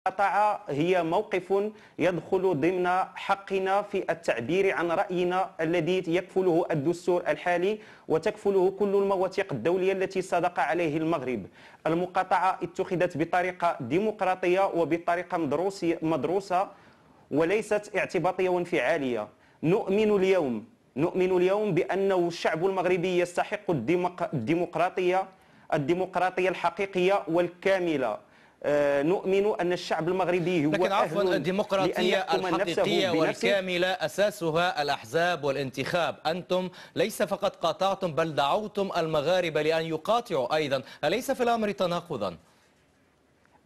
المقاطعة هي موقف يدخل ضمن حقنا في التعبير عن رأينا الذي يكفله الدستور الحالي وتكفله كل المواثيق الدولية التي صدق عليه المغرب. المقاطعة اتخذت بطريقة ديمقراطية وبطريقة مدروسة وليست اعتباطية وانفعالية. نؤمن اليوم بأنه الشعب المغربي يستحق الديمقراطية الحقيقية والكاملة. نؤمن أن الشعب المغربي هو لكن عفوا الديمقراطية الحقيقية والكاملة أساسها الأحزاب والانتخاب. أنتم ليس فقط قاطعتم بل دعوتم المغاربة لأن يقاطعوا أيضا، أليس في الأمر تناقضا؟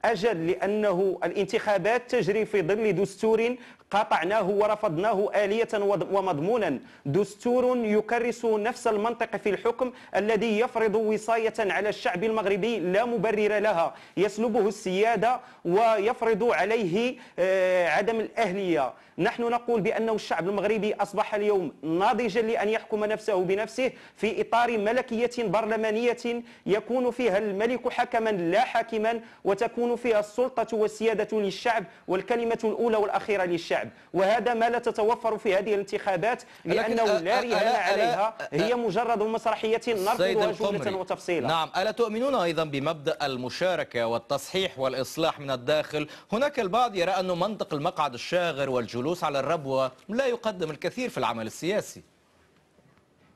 أجل، لأنه الانتخابات تجري في ظل دستور قاطعناه ورفضناه آلية ومضمونا، دستور يكرس نفس المنطق في الحكم الذي يفرض وصاية على الشعب المغربي لا مبرر لها، يسلبه السيادة ويفرض عليه عدم الأهلية. نحن نقول بأنه الشعب المغربي أصبح اليوم ناضجا لأن يحكم نفسه بنفسه في إطار ملكية برلمانية يكون فيها الملك حكما لا حاكما، وتكون فيها السلطة والسيادة للشعب والكلمة الأولى والأخيرة للشعب، وهذا ما لا تتوفر في هذه الانتخابات لأنه لا رهان عليها، هي مجرد مسرحية نرفضها جملة وتفصيلا. نعم، ألا تؤمنون أيضا بمبدأ المشاركة والتصحيح والإصلاح من الداخل؟ هناك البعض يرى أن منطق المقعد الشاغر والجلوس على الربوة لا يقدم الكثير في العمل السياسي.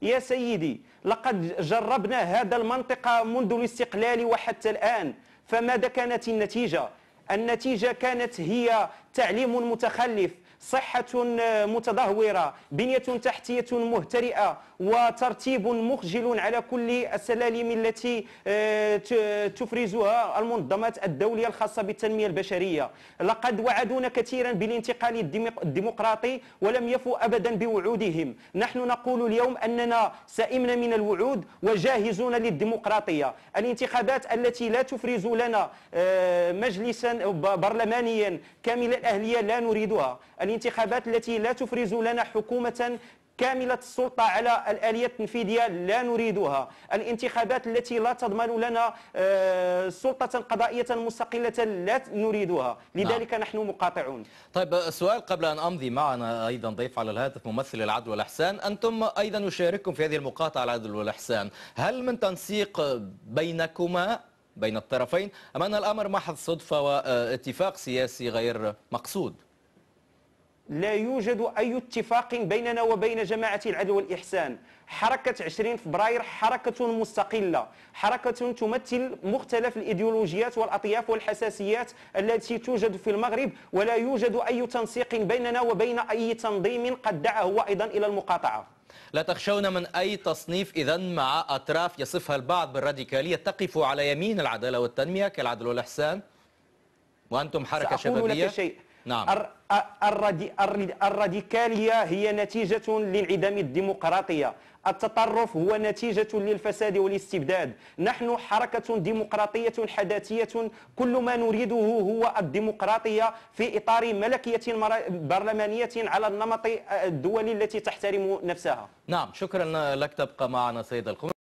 يا سيدي، لقد جربنا هذا المنطق منذ الاستقلال وحتى الآن، فماذا كانت النتيجة؟ النتيجة كانت هي تعليم متخلف، صحة متدهورة، بنية تحتية مهترئة، وترتيب مخجل على كل السلالم التي تفرزها المنظمات الدولية الخاصة بالتنمية البشرية. لقد وعدونا كثيرا بالانتقال الديمقراطي ولم يفوا أبدا بوعودهم. نحن نقول اليوم أننا سئمنا من الوعود وجاهزون للديمقراطية. الانتخابات التي لا تفرز لنا مجلسا برلمانيا كامل الأهلية لا نريدها. الانتخابات التي لا تفرز لنا حكومة كاملة السلطة على الآلية التنفيذية لا نريدها. الانتخابات التي لا تضمن لنا سلطة قضائية مستقلة لا نريدها. لذلك نحن مقاطعون. طيب، سؤال قبل أن أمضي. معنا أيضا ضيف على الهاتف ممثل العدل والإحسان، أنتم أيضا يشارككم في هذه المقاطعة العدل والإحسان. هل من تنسيق بينكما بين الطرفين أم أن الأمر محض صدفة واتفاق سياسي غير مقصود؟ لا يوجد أي اتفاق بيننا وبين جماعة العدل والإحسان. حركة 20 فبراير حركة مستقلة، حركة تمثل مختلف الإيديولوجيات والأطياف والحساسيات التي توجد في المغرب، ولا يوجد أي تنسيق بيننا وبين أي تنظيم قد دعا هو أيضا إلى المقاطعة. لا تخشون من أي تصنيف إذن مع أطراف يصفها البعض بالراديكالية تقف على يمين العدالة والتنمية كالعدل والإحسان وأنتم حركة شبابية؟ سأقول لك شيء. نعم. الراديكالية هي نتيجة لانعدام الديمقراطية، التطرف هو نتيجة للفساد والاستبداد. نحن حركة ديمقراطية حداثية، كل ما نريده هو الديمقراطية في إطار ملكية برلمانية على النمط الدولي التي تحترم نفسها. نعم، شكرا لك. تبقى معنا سيد الخمر.